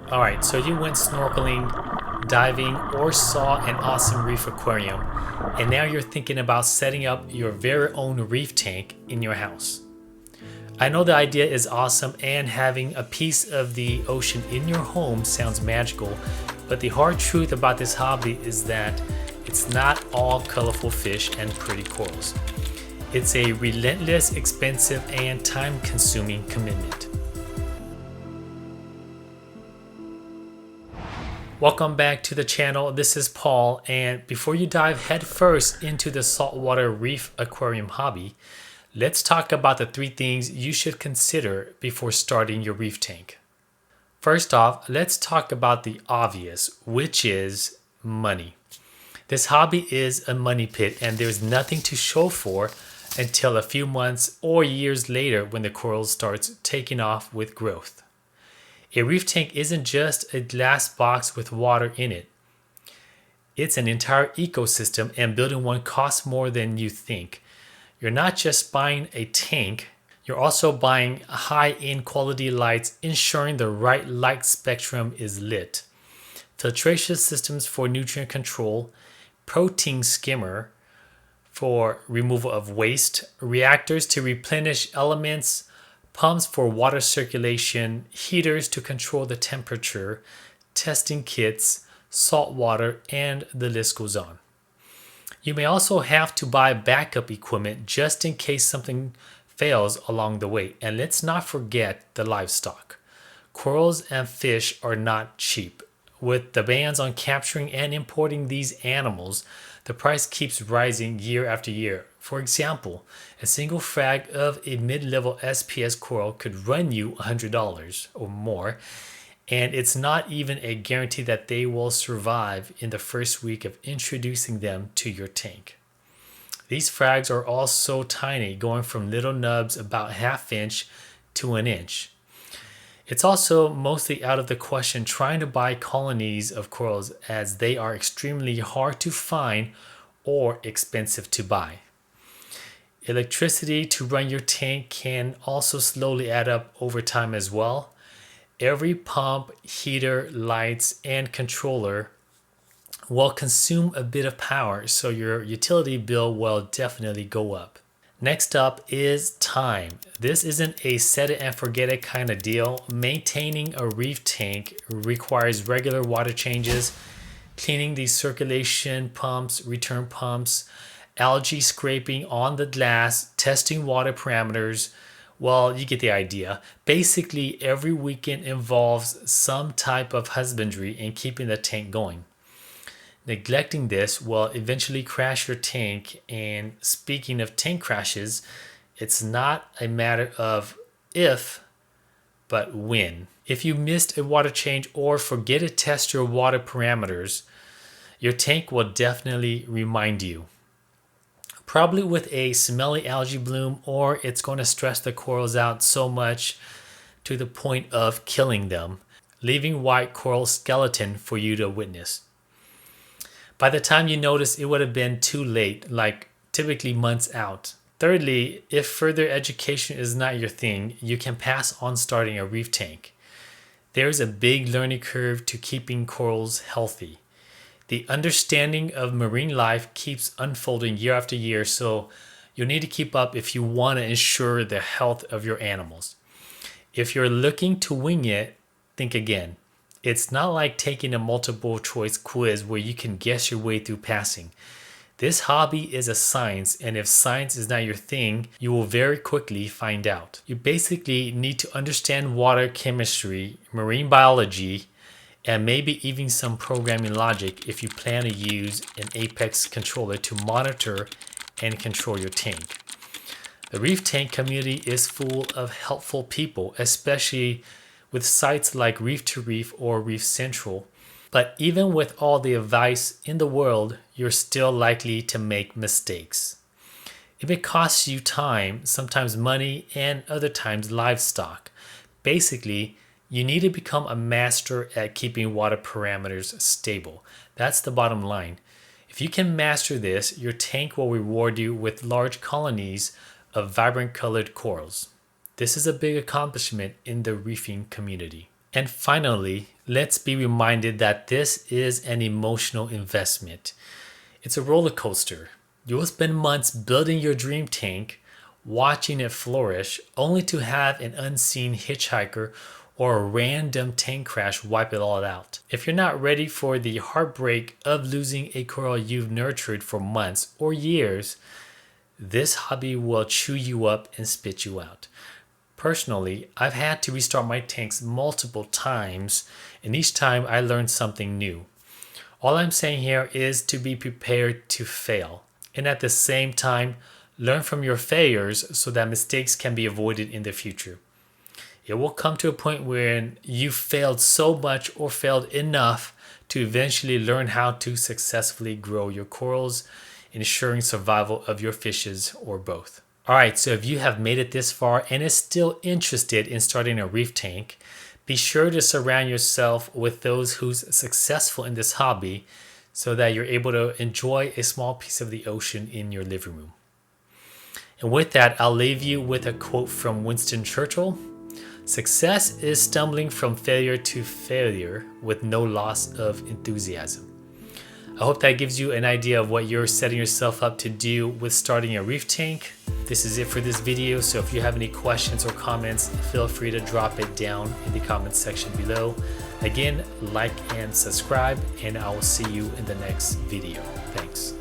Alright, so you went snorkeling, diving, or saw an awesome reef aquarium, and now you're thinking about setting up your very own reef tank in your house. I know the idea is awesome, and having a piece of the ocean in your home sounds magical, but the hard truth about this hobby is that it's not all colorful fish and pretty corals. It's a relentless, expensive, and time consuming commitment. Welcome back to the channel. This is Paul, and before you dive headfirst into the saltwater reef aquarium hobby, let's talk about the 3 things you should consider before starting your reef tank. First off, let's talk about the obvious, which is money. This hobby is a money pit, and there's nothing to show for until a few months or years later when the coral starts taking off with growth. A reef tank isn't just a glass box with water in it. It's an entire ecosystem, and building one costs more than you think. You're not just buying a tank, you're also buying high-end quality lights, ensuring the right light spectrum is lit, filtration systems for nutrient control, protein skimmer for removal of waste, reactors to replenish elements, pumps for water circulation, heaters to control the temperature, testing kits, salt water, and the list goes on. You may also have to buy backup equipment just in case something fails along the way. And let's not forget the livestock. Corals and fish are not cheap. With the bans on capturing and importing these animals, the price keeps rising year after year. For example, a single frag of a mid-level SPS coral could run you $100 or more, and it's not even a guarantee that they will survive in the first week of introducing them to your tank. These frags are all so tiny, going from little nubs about ½ inch to an inch. It's also mostly out of the question trying to buy colonies of corals, as they are extremely hard to find or expensive to buy. Electricity to run your tank can also slowly add up over time as well. Every pump, heater, lights, and controller will consume a bit of power, so your utility bill will definitely go up. Next up is time. This isn't a set it and forget it kind of deal. Maintaining a reef tank requires regular water changes, cleaning the circulation pumps, return pumps, algae scraping on the glass, testing water parameters. Well, you get the idea. Basically, every weekend involves some type of husbandry in keeping the tank going. Neglecting this will eventually crash your tank, and speaking of tank crashes, it's not a matter of if, but when. If you missed a water change or forget to test your water parameters, your tank will definitely remind you. Probably with a smelly algae bloom, or it's going to stress the corals out so much to the point of killing them, leaving white coral skeleton for you to witness. By the time you notice, it would have been too late, like typically months out. Thirdly, if further education is not your thing, you can pass on starting a reef tank. There's a big learning curve to keeping corals healthy. The understanding of marine life keeps unfolding year after year, so you'll need to keep up if you want to ensure the health of your animals. If you're looking to wing it, think again. It's not like taking a multiple choice quiz where you can guess your way through passing. This hobby is a science, and if science is not your thing, you will very quickly find out. You basically need to understand water chemistry, marine biology, and maybe even some programming logic if you plan to use an Apex controller to monitor and control your tank. The reef tank community is full of helpful people, especially with sites like Reef to Reef or Reef Central. But even with all the advice in the world, you're still likely to make mistakes. If it costs you time, sometimes money, and other times livestock, basically, you need to become a master at keeping water parameters stable. That's the bottom line. If you can master this, your tank will reward you with large colonies of vibrant colored corals. This is a big accomplishment in the reefing community. And finally, let's be reminded that this is an emotional investment. It's a roller coaster. You'll spend months building your dream tank, watching it flourish, only to have an unseen hitchhiker or a random tank crash wipe it all out. If you're not ready for the heartbreak of losing a coral you've nurtured for months or years, this hobby will chew you up and spit you out. Personally, I've had to restart my tanks multiple times, and each time I learned something new. All I'm saying here is to be prepared to fail, and at the same time, learn from your failures so that mistakes can be avoided in the future. It will come to a point when you failed so much or failed enough to eventually learn how to successfully grow your corals, ensuring survival of your fishes or both. Alright, so if you have made it this far and is still interested in starting a reef tank, be sure to surround yourself with those who's successful in this hobby so that you're able to enjoy a small piece of the ocean in your living room. And with that, I'll leave you with a quote from Winston Churchill. Success is stumbling from failure to failure with no loss of enthusiasm. I hope that gives you an idea of what you're setting yourself up to do with starting a reef tank. This is it for this video, so if you have any questions or comments, feel free to drop it down in the comments section below. Again, like and subscribe, and I will see you in the next video. Thanks.